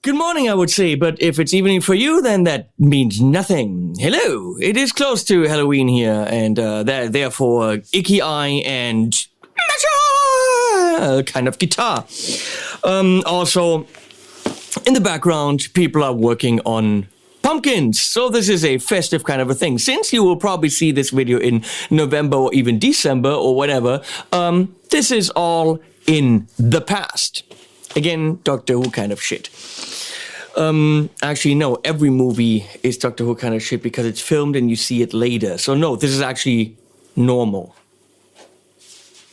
Good morning, I would say, but if it's evening for you, then that means nothing. Hello, it is close to Halloween here, and therefore, icky eye and kind of guitar. Also, in the background, people are working on pumpkins, so this is a festive kind of a thing. Since you will probably see this video in November or even December or whatever, this is all in the past. Again, Doctor Who kind of shit. Actually, no, every movie is Doctor Who kind of shit because it's filmed and you see it later. So no, this is actually normal.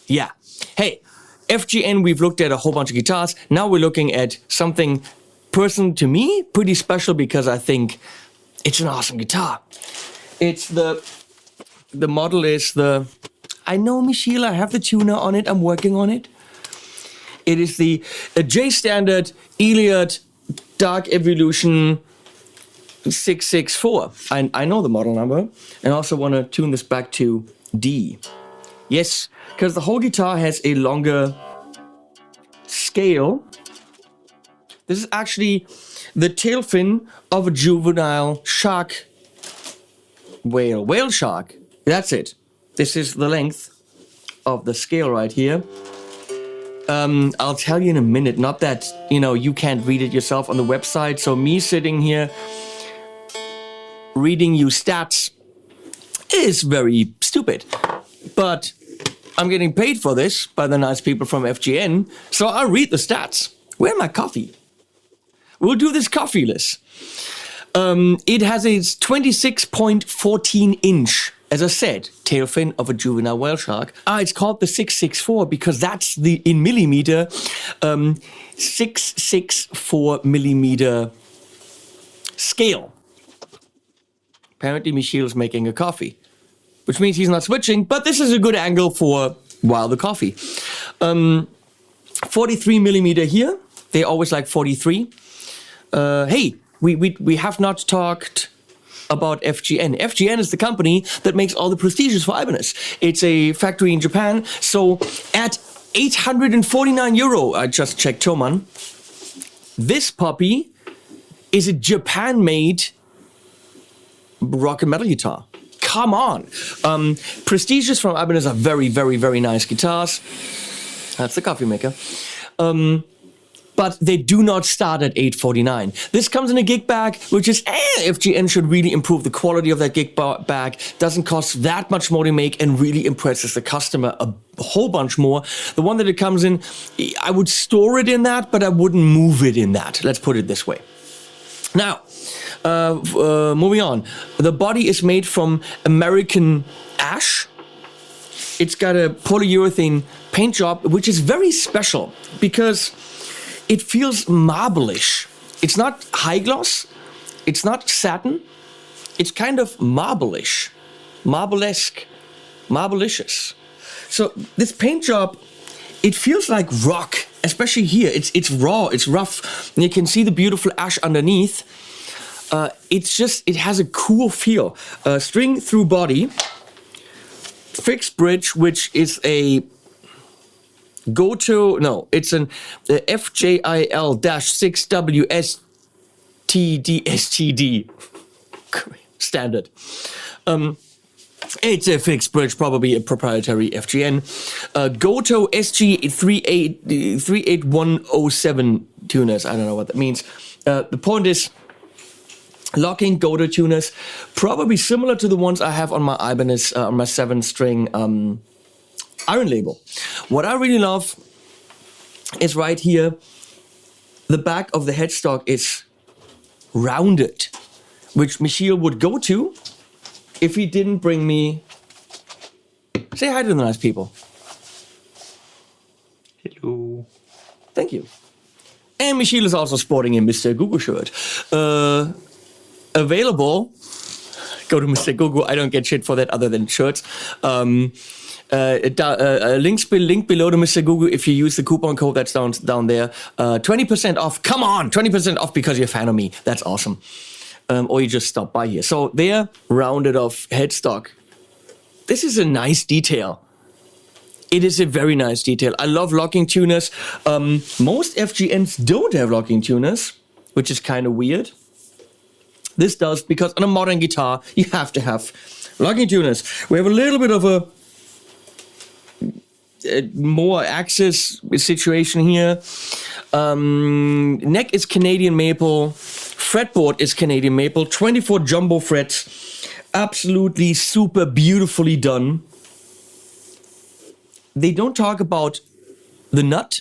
Yeah. Hey, FGN, we've looked at a whole bunch of guitars. Now we're looking at something, personal to me, pretty special because I think it's an awesome guitar. It's the model is the, I know, Michiel, I have the tuner on it. I'm working on it. It is the J Standard Iliad Dark Evolution 664. I know the model number, and also want to tune this back to D. Yes, because the whole guitar has a longer scale. This is actually the tail fin of a juvenile shark whale shark. That's it. This is the length of the scale right here. I'll tell you in a minute, not that, you can't read it yourself on the website. So me sitting here reading you stats is very stupid. But I'm getting paid for this by the nice people from FGN, so I'll read the stats. Where's my coffee? We'll do this coffeeless. It has a 26.14 inch, as I said, tail fin of a juvenile whale shark. It's called the 664 because that's the, in millimeter, 664 millimeter scale. Apparently Michiel's making a coffee, which means he's not switching, but this is a good angle for, the coffee. 43 millimeter here. They always like 43. Hey, we have not talked about FGN. FGN is the company that makes all the prestigious for Ibanez. It's a factory in Japan. So at 849 euro, I just checked Thomann, this puppy is a Japan-made rock and metal guitar. Come on. Prestigious from Ibanez are very, very, very nice guitars. That's the coffee maker. But they do not start at 849. This comes in a gig bag, which is, FGN should really improve the quality of that gig bag. Doesn't cost that much more to make and really impresses the customer a whole bunch more. The one that it comes in, I would store it in that, but I wouldn't move it in that. Let's put it this way. Now, moving on. The body is made from American ash. It's got a polyurethane paint job, which is very special because it feels marble-ish. It's not high gloss. It's not satin. It's kind of marble-ish. Marble-esque. Marble-licious. So this paint job, it feels like rock, especially here. It's raw, it's rough. And you can see the beautiful ash underneath. It has a cool feel. String through body. Fixed bridge, which is a it's an FJIL-6WSTD standard. It's a fixed bridge, probably a proprietary FGN. Goto SG38107 tuners. I don't know what that means. The point is, locking Goto tuners, probably similar to the ones I have on my Ibanez, on my 7-string iron label. What I really love is right here, the back of the headstock is rounded, which Michiel would go to if he didn't bring me. Say hi to the nice people. Hello. Thank you. And Michiel is also sporting a Mr. Gugu shirt. Available. Go to Mr. Gugu. I don't get shit for that other than shirts. Link below to Mr. Gugu if you use the coupon code that's down there. 20% off. Come on, 20% off because you're a fan of me. That's awesome. Or you just stop by here. So there, rounded off headstock. This is a nice detail. It is a very nice detail. I love locking tuners. Most FGNs don't have locking tuners. which is kind of weird. This does, because on a modern guitar, you have to have locking tuners. We have a little bit of a more axis situation here. Neck is Canadian maple. Fretboard is Canadian maple. 24 jumbo frets. Absolutely super beautifully done. They don't talk about the nut.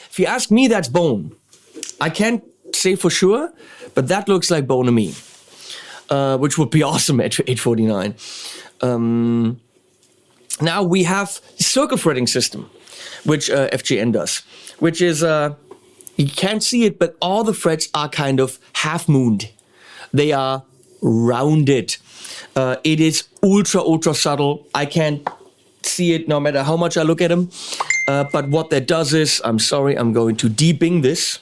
If you ask me, that's bone. I can't say for sure, but that looks like bone to me, which would be awesome at 849. Now we have circle fretting system, which FGN does, which is, you can't see it, but all the frets are kind of half-mooned. They are rounded. It is ultra subtle. I can't see it no matter how much I look at them. But what that does is, I'm sorry, I'm going to debing this.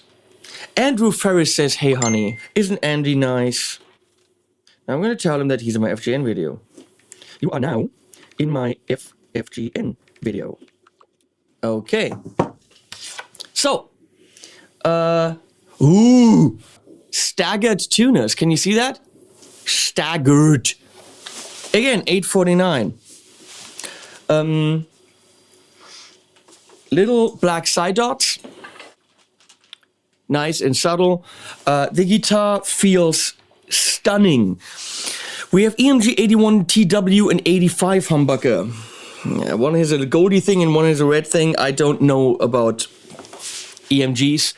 Andrew Ferris says, hey honey, isn't Andy nice? Now I'm going to tell him that he's in my FGN video. You are now in my FGN video. Okay. So, staggered tuners. Can you see that? Staggered. Again, 849. Little black side dots. Nice and subtle. The guitar feels stunning. We have EMG 81 TW and 85 humbucker. Yeah, one has a goldy thing and one has a red thing. I don't know about EMGs.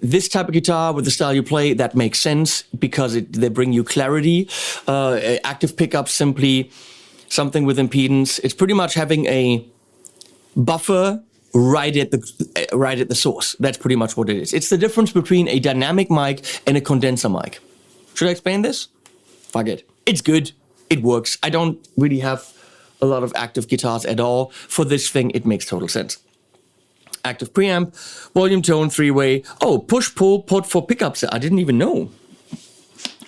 This type of guitar with the style you play, that makes sense because they bring you clarity. Active pickup, simply something with impedance. It's pretty much having a buffer right at the source. That's pretty much what it is. It's the difference between a dynamic mic and a condenser mic. Should I explain this? Fuck it. It's good. It works. I don't really have a lot of active guitars at all. For this thing, it makes total sense. Active preamp, volume tone, three-way. Oh, push-pull port for pickups. I didn't even know.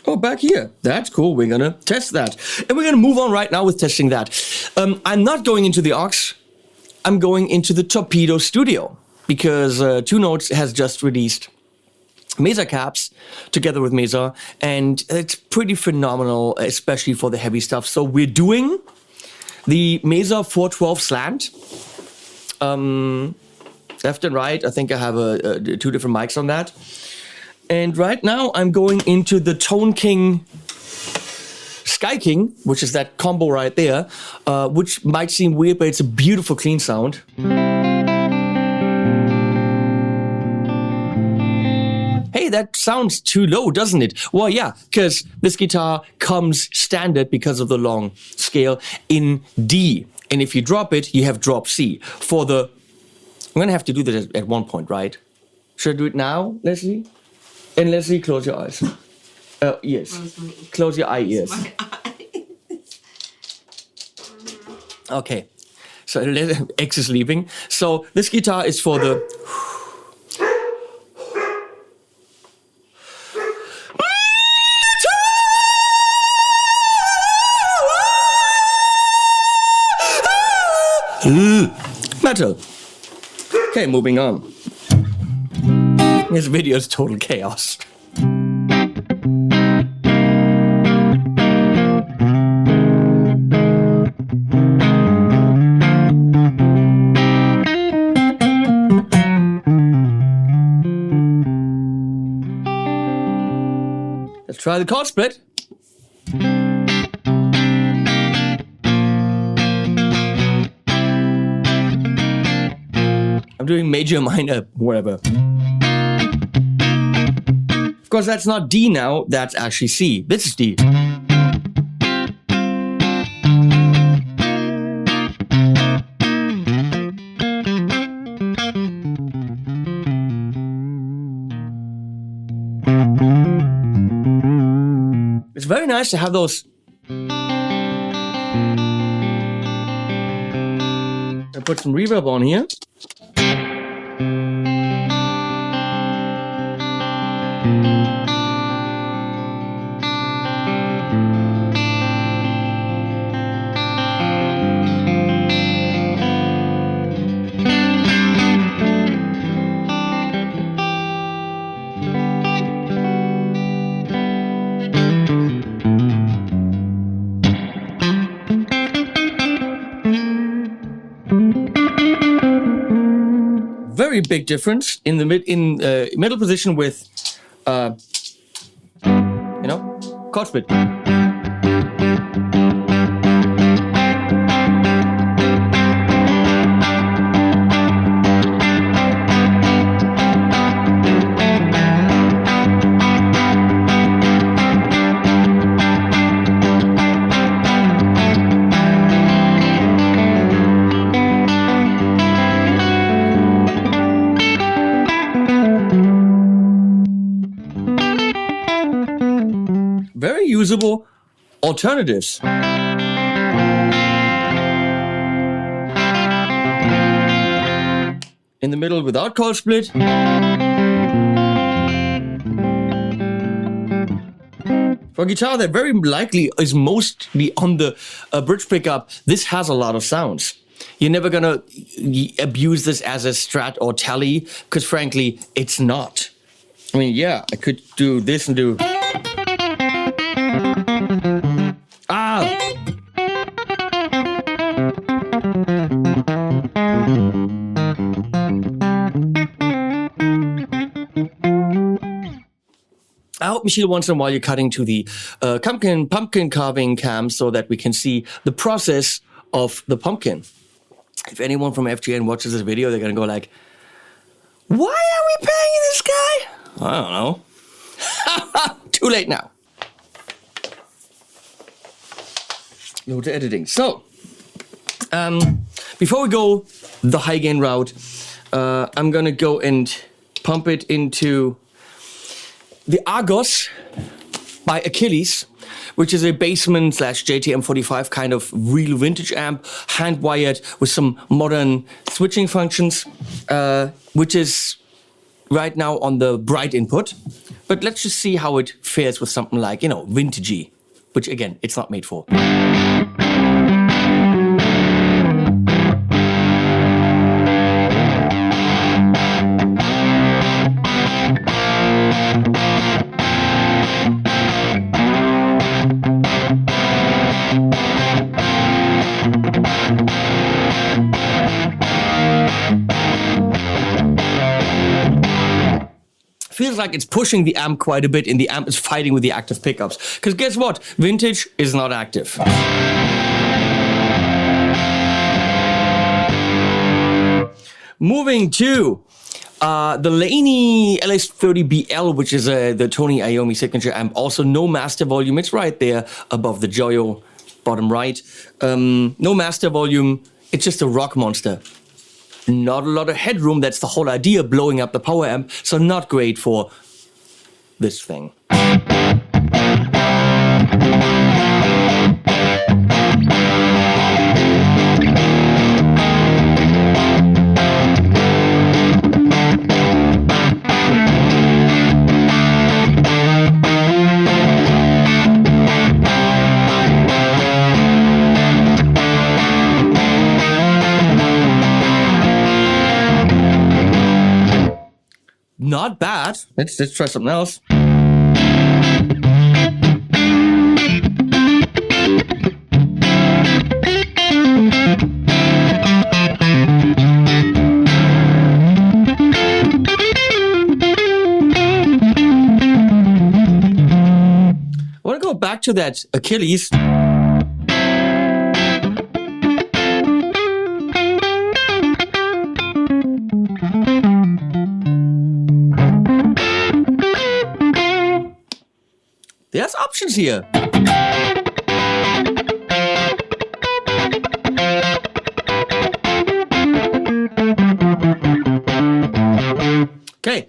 Oh, back here. That's cool. We're going to test that. And we're going to move on right now with testing that. I'm not going into the aux. I'm going into the Torpedo Studio because Two Notes has just released Mesa caps together with Mesa, and it's pretty phenomenal, especially for the heavy stuff. So we're doing the Mesa 412 slant. Left and right, I think I have two different mics on that. And right now I'm going into the Tone King Sky King, which is that combo right there, which might seem weird, but it's a beautiful clean sound. Hey, that sounds too low, doesn't it? Well, yeah, because this guitar comes standard because of the long scale in D. And if you drop it, you have drop C. For the... I'm going to have to do that at one point, right? Should I do it now, Leslie? And Leslie, close your eyes. Yes. Close your eye ears. Okay. So X is leaving. So this guitar is for the... metal. Okay, moving on. This video is total chaos. Let's try the chord split. I'm doing major, minor, whatever. Of course, that's not D now, that's actually C. This is D. It's very nice to have those. I put some reverb on here. very big difference in the middle position with, chord split. Very usable alternatives. In the middle without chord split. For guitar that very likely is mostly on the bridge pickup, this has a lot of sounds. You're never gonna abuse this as a Strat or Tele, because frankly, it's not. I mean, yeah, I could do this and do... I hope, Michiel, once in a while you're cutting to the pumpkin carving cam so that we can see the process of the pumpkin. If anyone from FGN watches this video, they're going to go like, why are we paying this guy? I don't know. Too late now. Go to editing. So, before we go the high gain route, I'm going to go and pump it into the Argos by Achilles, which is a Bassman / JTM 45 kind of real vintage amp, hand wired with some modern switching functions, which is right now on the bright input. But let's just see how it fares with something like, vintagey, which again, it's not made for. Feels like it's pushing the amp quite a bit, and the amp is fighting with the active pickups. Because guess what? Vintage is not active. Moving to the Laney LS30BL, which is the Tony Iommi signature amp. Also no master volume. It's right there above the Joyo, bottom right. No master volume. It's just a rock monster. Not a lot of headroom, that's the whole idea, blowing up the power amp, so not great for this thing. Not bad. Let's try something else. I want to go back to that Achilles. There's options here. Okay,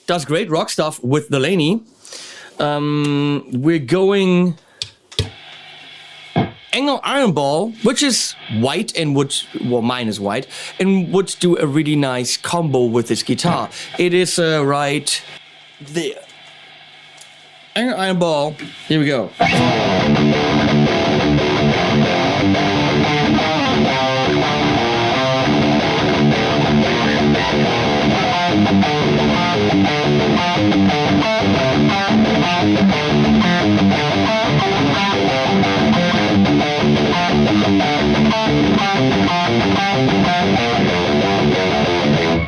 does great rock stuff with the Laney. We're going Engel Iron Ball, which is white and would, well, mine is white, and would do a really nice combo with this guitar. It is right there. Engel Iron Ball, here we go.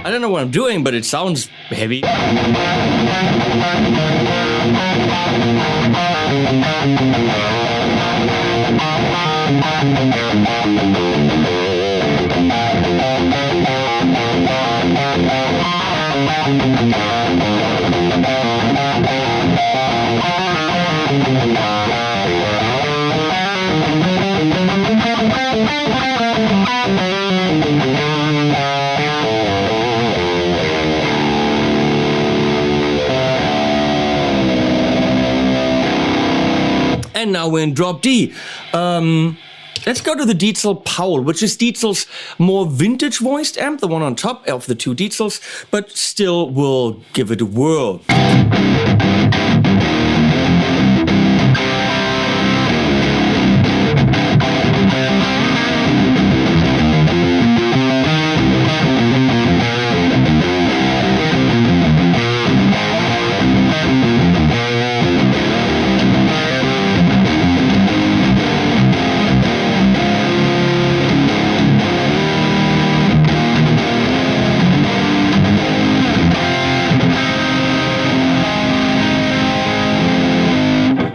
I don't know what I'm doing, but it sounds heavy. And now we're in drop D. Let's go to the Dietzel Powell, which is Dietzel's more vintage voiced amp, the one on top of the two Dietzels, but still will give it a whirl.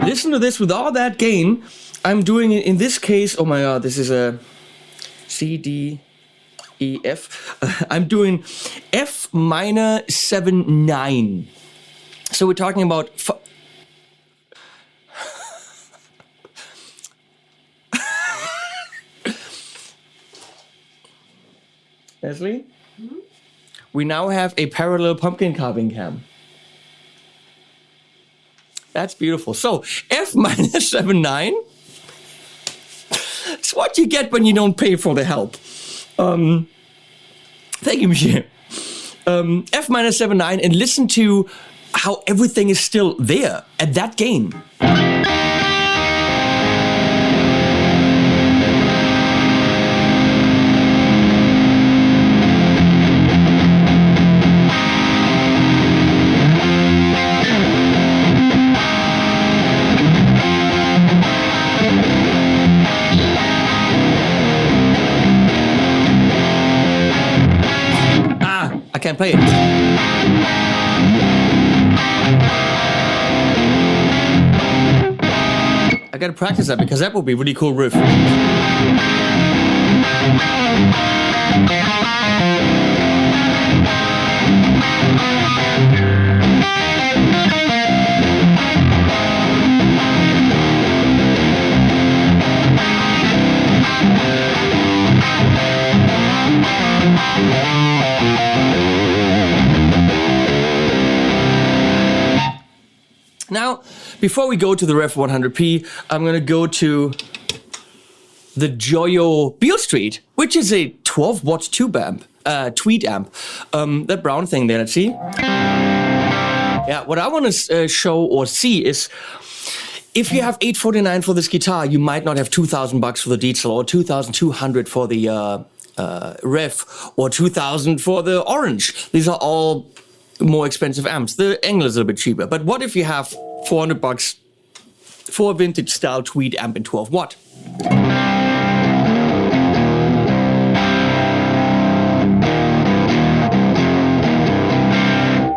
Listen to this with all that gain. I'm doing it in this case. Oh my god, this is a C, D, E, F. I'm doing F minor 7 9. So we're talking about. Leslie, we now have a parallel pumpkin carving cam. That's beautiful. So F minor 7 9. It's what you get when you don't pay for the help. Thank you, Monsieur. F minor 7 9, and listen to how everything is still there at that gain. I can't play it. I gotta practice that because that would be a really cool riff. Now, before we go to the Revv 100p, I'm going to go to the Joyo Beale Street, which is a 12 watt tube amp, tweed amp. That brown thing there, let's see. Yeah, what I want to show or see is if you have $849 for this guitar, you might not have $2,000 for the Dietzel or $2,200 for the Revv or $2,000 for the Orange. These are all more expensive amps. The Engel is a little bit cheaper. But what if you have $400 for a vintage style tweed amp in 12 watt?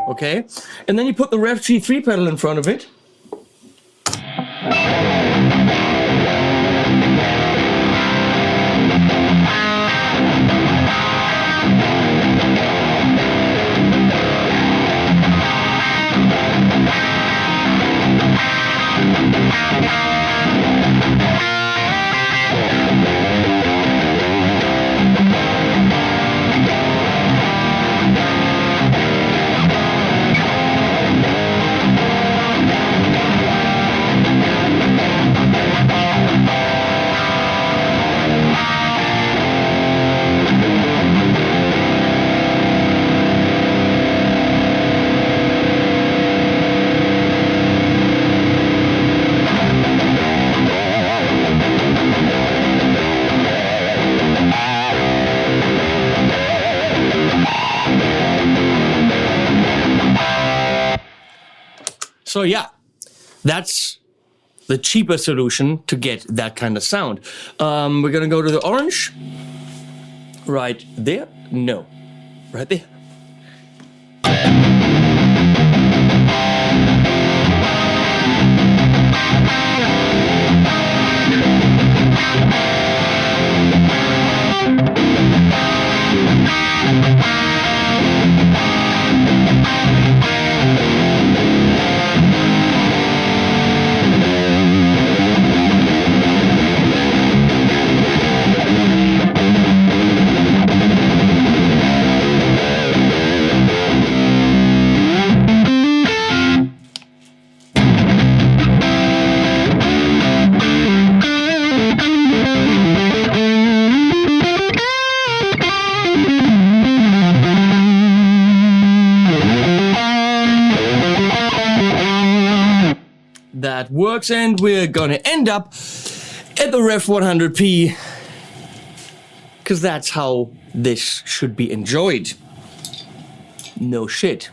Okay, and then you put the Revv G3 pedal in front of it. So yeah, that's the cheaper solution to get that kind of sound. We're gonna go to the Orange. Right there? No. Right there. That works, and we're gonna end up at the Revv 100p, because that's how this should be enjoyed. No shit.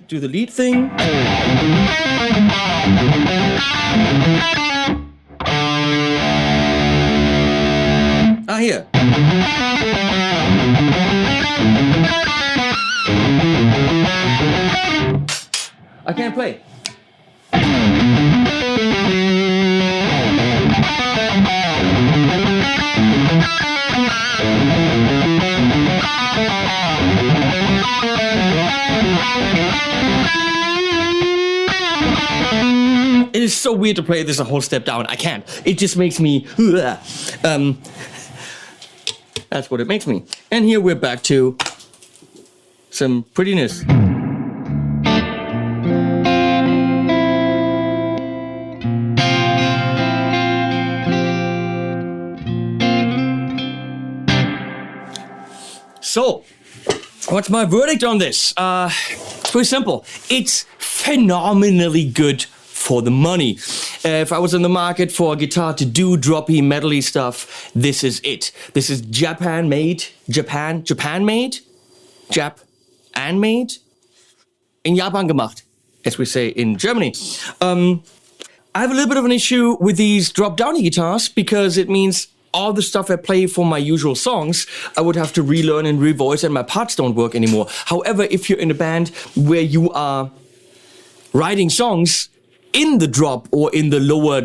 Do the lead thing. Ah, here. I can't play. It is so weird to play this a whole step down. I can't. It just makes me... that's what it makes me. And here we're back to some prettiness. So, what's my verdict on this? It's pretty simple. It's phenomenally good for the money. If I was in the market for a guitar to do droppy, metally stuff, this is it. This is Japan-made, in Japan gemacht, as we say in Germany. I have a little bit of an issue with these drop-downy guitars because it means all the stuff I play for my usual songs, I would have to relearn and revoice, and my parts don't work anymore. However, if you're in a band where you are writing songs in the drop or in the lower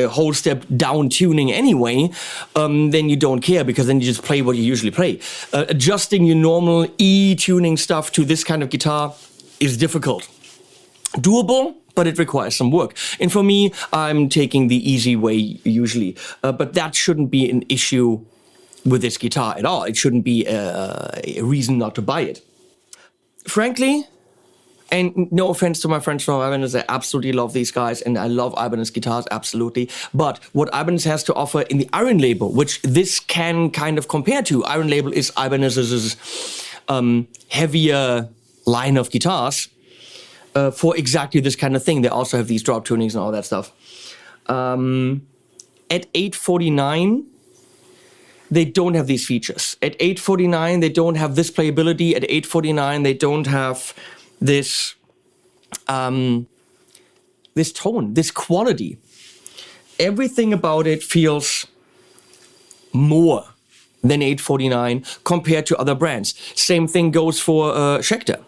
whole step down tuning anyway, then you don't care, because then you just play what you usually play. Adjusting your normal E tuning stuff to this kind of guitar is difficult. Doable, but it requires some work. And for me, I'm taking the easy way usually. But that shouldn't be an issue with this guitar at all. It shouldn't be a reason not to buy it. Frankly, and no offense to my friends from Ibanez, I absolutely love these guys, and I love Ibanez guitars, absolutely. But what Ibanez has to offer in the Iron Label, which this can kind of compare to, Iron Label is Ibanez's heavier line of guitars. for exactly this kind of thing. They also have these drop tunings and all that stuff. At $849, they don't have these features. At $849, they don't have this playability. At $849, they don't have this this tone, this quality. Everything about it feels more than $849 compared to other brands. Same thing goes for Schecter.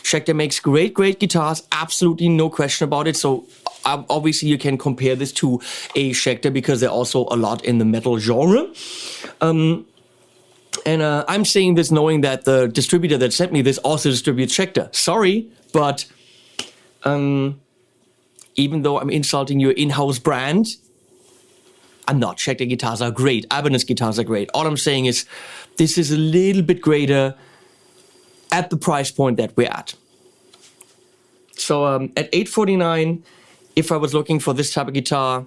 Schecter makes great guitars, absolutely no question about it. So obviously you can compare this to a Schecter because they're also a lot in the metal genre. I'm saying this knowing that the distributor that sent me this also distributes Schecter. Sorry, but even though I'm insulting your in-house brand, I'm not. Schecter guitars are great. Ibanez guitars are great. All I'm saying is this is a little bit greater at the price point that we're at. So at $849, if I was looking for this type of guitar,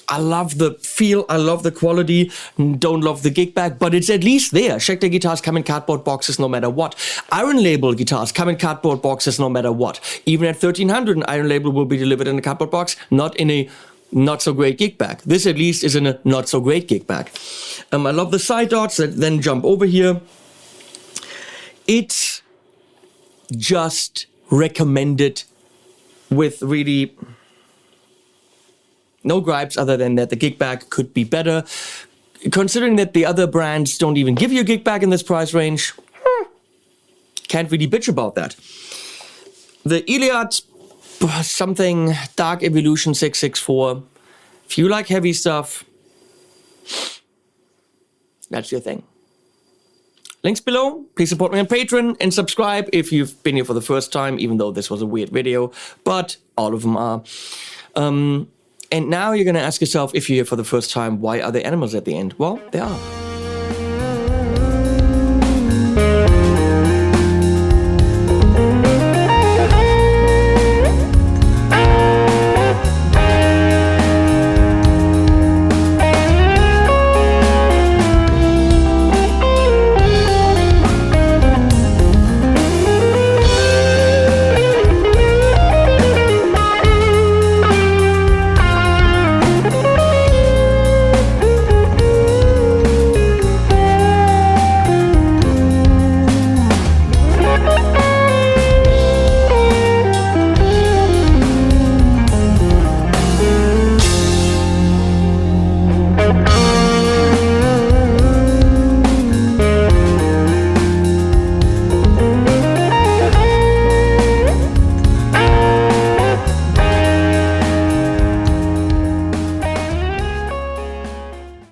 I love the feel, I love the quality, don't love the gig bag, but it's at least there. Schecter guitars come in cardboard boxes no matter what. Iron Label guitars come in cardboard boxes no matter what. Even at $1,300, an Iron Label will be delivered in a cardboard box, not in a not so great gig bag. This at least is in a not so great gig bag. I love the side dots that then jump over here. It's just recommended with really no gripes other than that the gig bag could be better. Considering that the other brands don't even give you a gig bag in this price range, can't really bitch about that. The Iliad something Dark Evolution 664. If you like heavy stuff, that's your thing. Links below. Please support me on Patreon and subscribe if you've been here for the first time, even though this was a weird video, but all of them are. And now you're going to ask yourself, if you're here for the first time, why are there animals at the end? Well, they are.